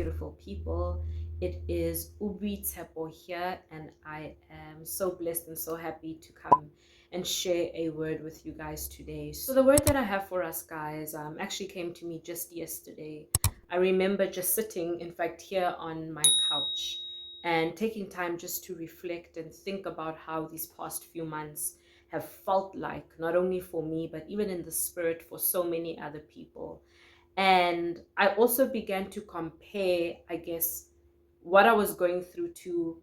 beautiful people. It is Oboitshepo here, and I am so blessed and so happy to come and share a word with you guys today. So the word that I have for us guys actually came to me just yesterday. I remember just sitting, in fact, here on my couch and taking time just to reflect and think about how these past few months have felt like, not only for me, but even in the spirit for so many other people. And I also began to compare, I guess, what I was going through to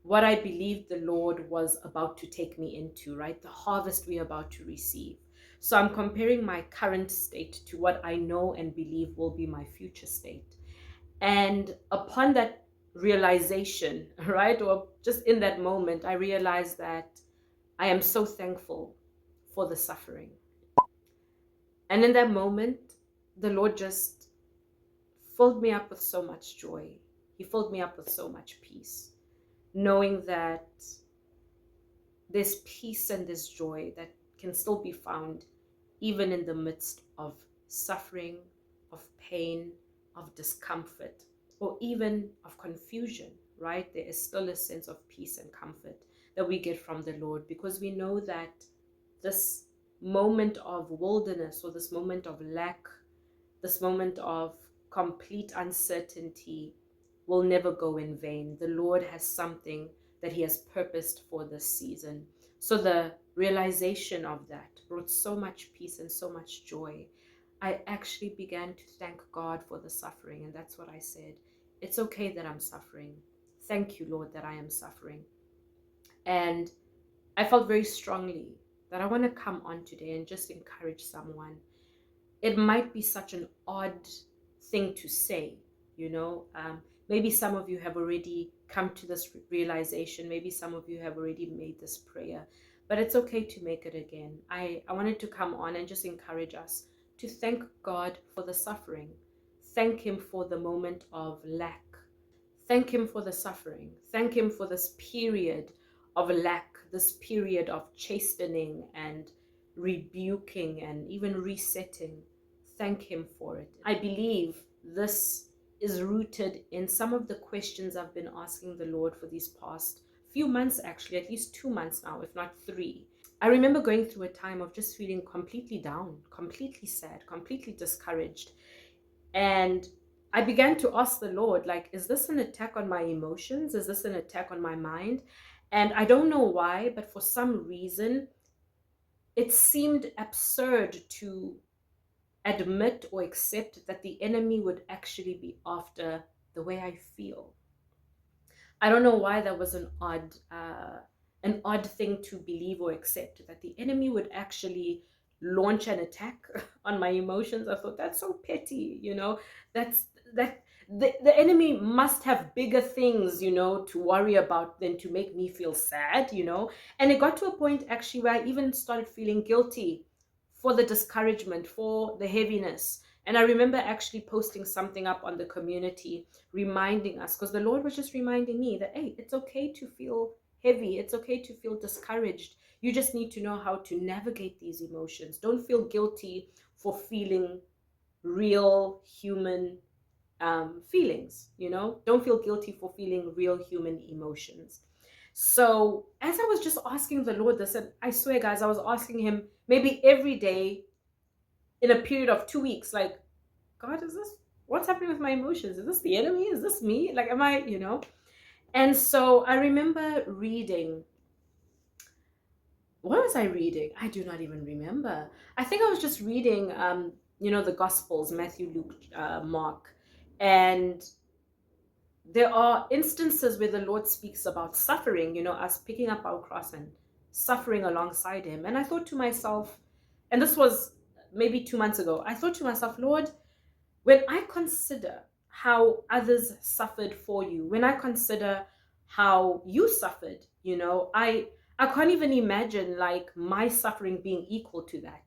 what I believed the Lord was about to take me into, right? The harvest we're about to receive. So I'm comparing my current state to what I know and believe will be my future state. And upon that realization, right, or just in that moment, I realized that I am so thankful for the suffering. And in that moment, the Lord just filled me up with so much joy. He filled me up with so much peace, knowing that there's peace and there's joy that can still be found even in the midst of suffering, of pain, of discomfort, or even of confusion, right? There is still a sense of peace and comfort that we get from the Lord, because we know that this moment of wilderness, or this moment of lack, this moment of complete uncertainty, will never go in vain. The Lord has something that He has purposed for this season. So the realization of that brought so much peace and so much joy. I actually began to thank God for the suffering, and that's what I said. It's okay that I'm suffering. Thank you, Lord, that I am suffering. And I felt very strongly that I want to come on today and just encourage someone. It might be such an odd thing to say, you know. Maybe some of you have already come to this realization. Maybe some of you have already made this prayer, but it's okay to make it again. I wanted to come on and just encourage us to thank God for the suffering. Thank Him for the moment of lack. Thank Him for the suffering. Thank Him for this period of lack, this period of chastening and rebuking and even resetting. Thank Him for it. I believe this is rooted in some of the questions I've been asking the Lord for these past few months, actually, at least 2 months now, if not 3. I remember going through a time of just feeling completely down, completely sad, completely discouraged. And I began to ask the Lord, like, is this an attack on my emotions? Is this an attack on my mind? And I don't know why, but for some reason, it seemed absurd to admit or accept that the enemy would actually be after the way I feel. I don't know why that was an odd thing to believe or accept, that the enemy would actually launch an attack on my emotions. I thought, that's so petty, you know. That the enemy must have bigger things, you know, to worry about than to make me feel sad, you know. And it got to a point actually where I even started feeling guilty for the discouragement, for the heaviness. And I remember actually posting something up on the community, reminding us, because the Lord was just reminding me that, hey, it's okay to feel heavy. It's okay to feel discouraged. You just need to know how to navigate these emotions. Don't feel guilty for feeling real human feelings, you know. Don't feel guilty for feeling real human emotions. So as I was just asking the Lord this, and I swear, guys, I was asking Him maybe every day in a period of 2 weeks, like, God, is this, what's happening with my emotions? Is this the enemy? Is this me? Like, am I, you know? And so I remember reading, what was I reading? I do not even remember. I think I was just reading, you know, the Gospels, Matthew, Luke, Mark. And there are instances where the Lord speaks about suffering, you know, us picking up our cross and suffering alongside Him. And I thought to myself, and this was maybe 2 months ago, I thought to myself, Lord, when I consider how others suffered for you, when I consider how you suffered, you know, I can't even imagine like my suffering being equal to that.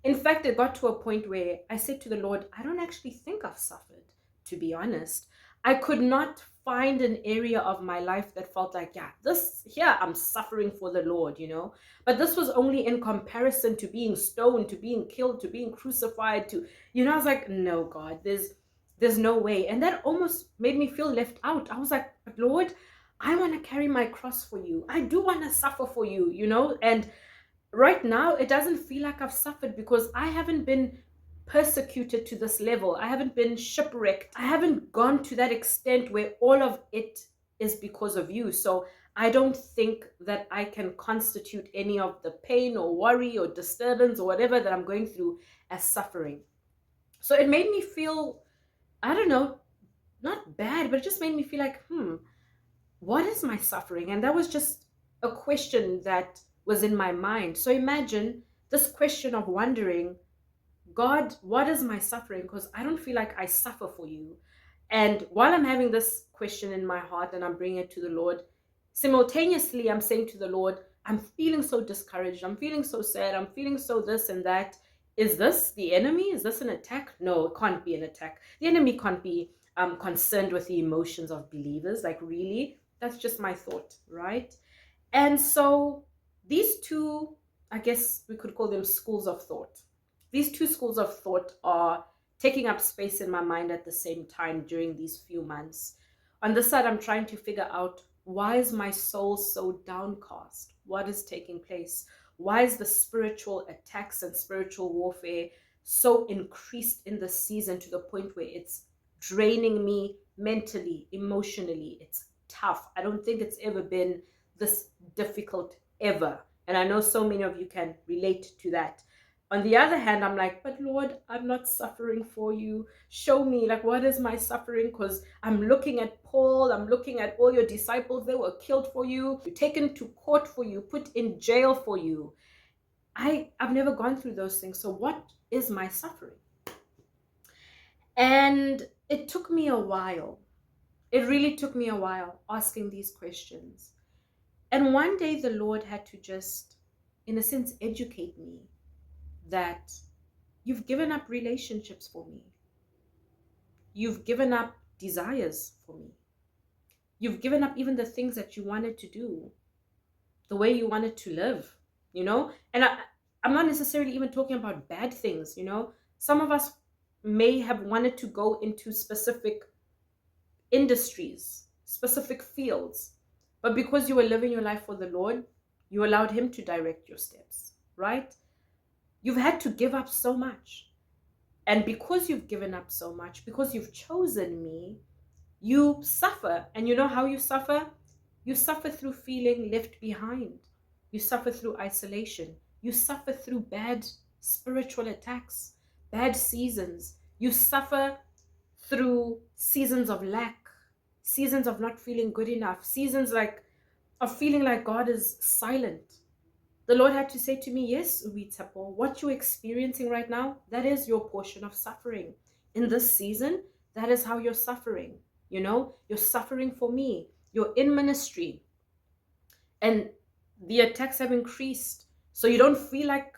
In fact, it got to a point where I said to the Lord, I don't actually think I've suffered, to be honest. I could not find an area of my life that felt like, yeah, this here I'm suffering for the Lord, you know. But this was only in comparison to being stoned, to being killed, to being crucified, to, you know, I was like, no, God, there's There's no way. And that almost made me feel left out. I was like, but Lord, I want to carry my cross for you. I do want to suffer for you, you know? And right now, it doesn't feel like I've suffered because I haven't been persecuted to this level. I haven't been shipwrecked. I haven't gone to that extent where all of it is because of you. So I don't think that I can constitute any of the pain or worry or disturbance or whatever that I'm going through as suffering. So it made me feel, I don't know, not bad, but it just made me feel like, what is my suffering? And that was just a question that was in my mind. So imagine this question of wondering, God, what is my suffering? Because I don't feel like I suffer for you. And while I'm having this question in my heart and I'm bringing it to the Lord, simultaneously I'm saying to the Lord, I'm feeling so discouraged. I'm feeling so sad. I'm feeling so this and that. Is this the enemy? Is this an attack? No, it can't be an attack. The enemy can't be concerned with the emotions of believers. Like, really? That's just my thought, right? And so these two, I guess we could call them schools of thought. These two schools of thought are taking up space in my mind at the same time during these few months. On this side, I'm trying to figure out, why is my soul so downcast? What is taking place? Why is the spiritual attacks and spiritual warfare so increased in this season to the point where it's draining me mentally, emotionally? It's tough. I don't think it's ever been this difficult ever. And I know so many of you can relate to that. On the other hand, I'm like, but Lord, I'm not suffering for you. Show me, like, what is my suffering? Because I'm looking at Paul, I'm looking at all your disciples. They were killed for you, taken to court for you, put in jail for you. I've never gone through those things. So what is my suffering? And it took me a while. It really took me a while asking these questions. And one day the Lord had to just, in a sense, educate me that you've given up relationships for me. You've given up desires for me. You've given up even the things that you wanted to do, the way you wanted to live, you know? And I'm not necessarily even talking about bad things, you know? Some of us may have wanted to go into specific industries, specific fields, but because you were living your life for the Lord, you allowed Him to direct your steps, right? You've had to give up so much. And because you've given up so much, because you've chosen me, you suffer. And you know how you suffer? You suffer through feeling left behind. You suffer through isolation. You suffer through bad spiritual attacks, bad seasons. You suffer through seasons of lack, seasons of not feeling good enough, seasons like of feeling like God is silent. The Lord had to say to me, yes, Oboitshepo, what you're experiencing right now, that is your portion of suffering. In this season, that is how you're suffering. You know, you're suffering for me. You're in ministry. And the attacks have increased. So you don't feel like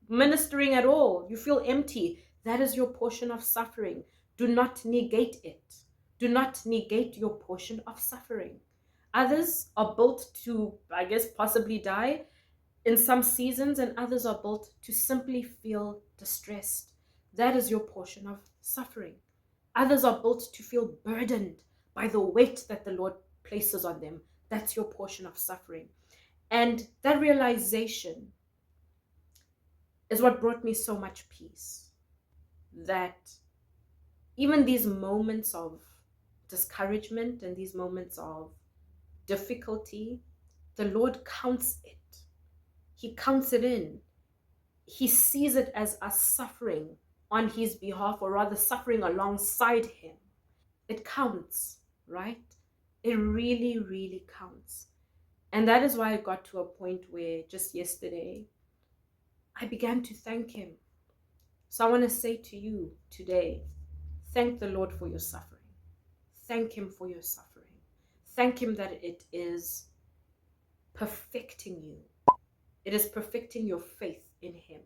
ministering at all. You feel empty. That is your portion of suffering. Do not negate it. Do not negate your portion of suffering. Others are built to, I guess, possibly die in some seasons, and others are built to simply feel distressed. That is your portion of suffering. Others are built to feel burdened by the weight that the Lord places on them. That's your portion of suffering. And that realization is what brought me so much peace. That even these moments of discouragement and these moments of difficulty, the Lord counts it. He counts it in. He sees it as us suffering on His behalf, or rather suffering alongside Him. It counts, right? It really, really counts. And that is why I got to a point where just yesterday, I began to thank Him. So I want to say to you today, thank the Lord for your suffering. Thank Him for your suffering. Thank Him that it is perfecting you. It is perfecting your faith in Him.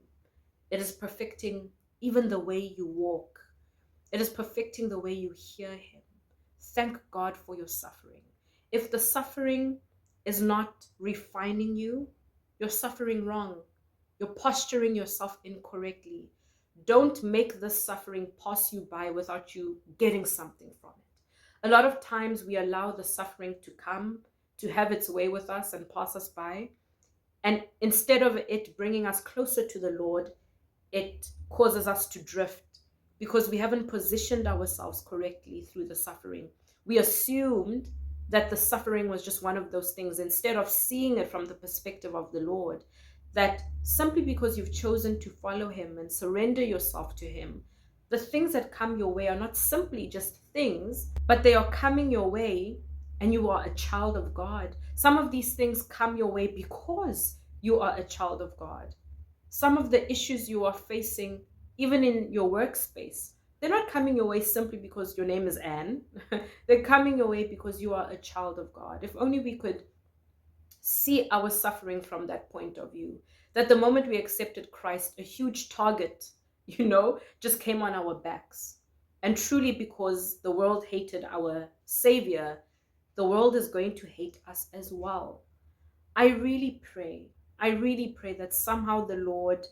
It is perfecting even the way you walk. It is perfecting the way you hear Him. Thank God for your suffering. If the suffering is not refining you, you're suffering wrong. You're posturing yourself incorrectly. Don't make this suffering pass you by without you getting something from it. A lot of times we allow the suffering to come, to have its way with us and pass us by. And instead of it bringing us closer to the Lord, it causes us to drift because we haven't positioned ourselves correctly through the suffering. We assumed that the suffering was just one of those things instead of seeing it from the perspective of the Lord, that simply because you've chosen to follow him and surrender yourself to him, the things that come your way are not simply just things, but they are coming your way and you are a child of God. Some of these things come your way because you are a child of God. Some of the issues you are facing, even in your workspace, they're not coming your way simply because your name is Anne. They're coming your way because you are a child of God. If only we could see our suffering from that point of view, that the moment we accepted Christ, a huge target, just came on our backs. And truly, because the world hated our Savior, the world is going to hate us as well. I really pray that somehow the Lord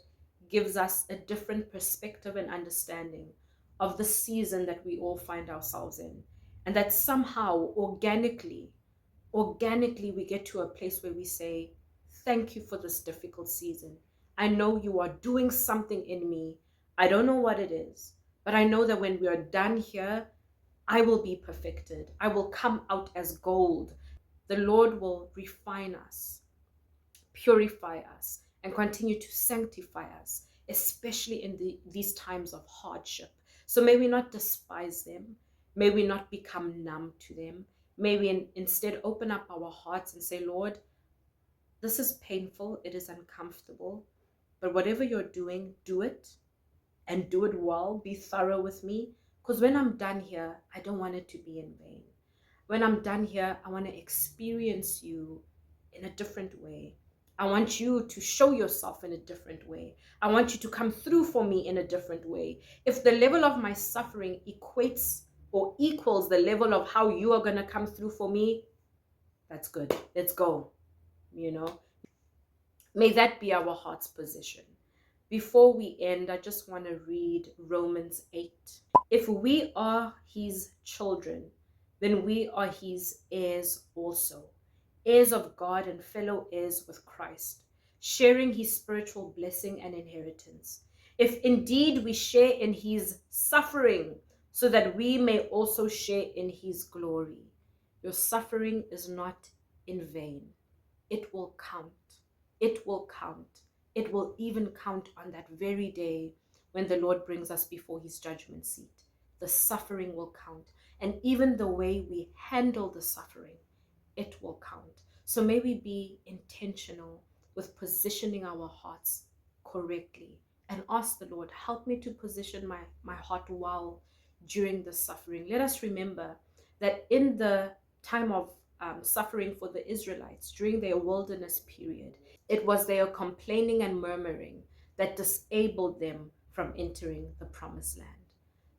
gives us a different perspective and understanding of the season that we all find ourselves in. And that somehow organically we get to a place where we say, thank you for this difficult season. I know you are doing something in me. I don't know what it is, but I know that when we are done here, I will be perfected. I will come out as gold. The Lord will refine us, purify us, and continue to sanctify us, especially in these times of hardship. So may we not despise them. May we not become numb to them. May we instead open up our hearts and say, Lord, this is painful. It is uncomfortable. But whatever you're doing, do it, and do it well. Be thorough with me. Because when I'm done here, I don't want it to be in vain. When I'm done here, I want to experience you in a different way. I want you to show yourself in a different way. I want you to come through for me in a different way. If the level of my suffering equates or equals the level of how you are going to come through for me, that's good. Let's go. May that be our heart's position. Before we end, I just want to read Romans 8. If we are his children, then we are his heirs also, heirs of God and fellow heirs with Christ, sharing his spiritual blessing and inheritance. If indeed we share in his suffering, so that we may also share in his glory. Your suffering is not in vain. It will count. It will count. It will even count on that very day when the Lord brings us before his judgment seat. The suffering will count. And even the way we handle the suffering, it will count. So may we be intentional with positioning our hearts correctly and ask the Lord, help me to position my heart well during the suffering. Let us remember that in the time of suffering for the Israelites during their wilderness period, it was their complaining and murmuring that disabled them from entering the promised land.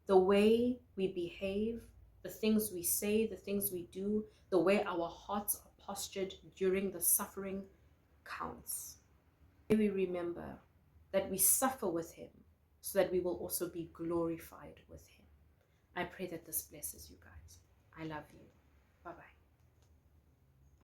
The way we behave, the things we say, the things we do, the way our hearts are postured during the suffering counts. May we remember that we suffer with him so that we will also be glorified with him. I pray that this blesses you guys. I love you. Bye-bye.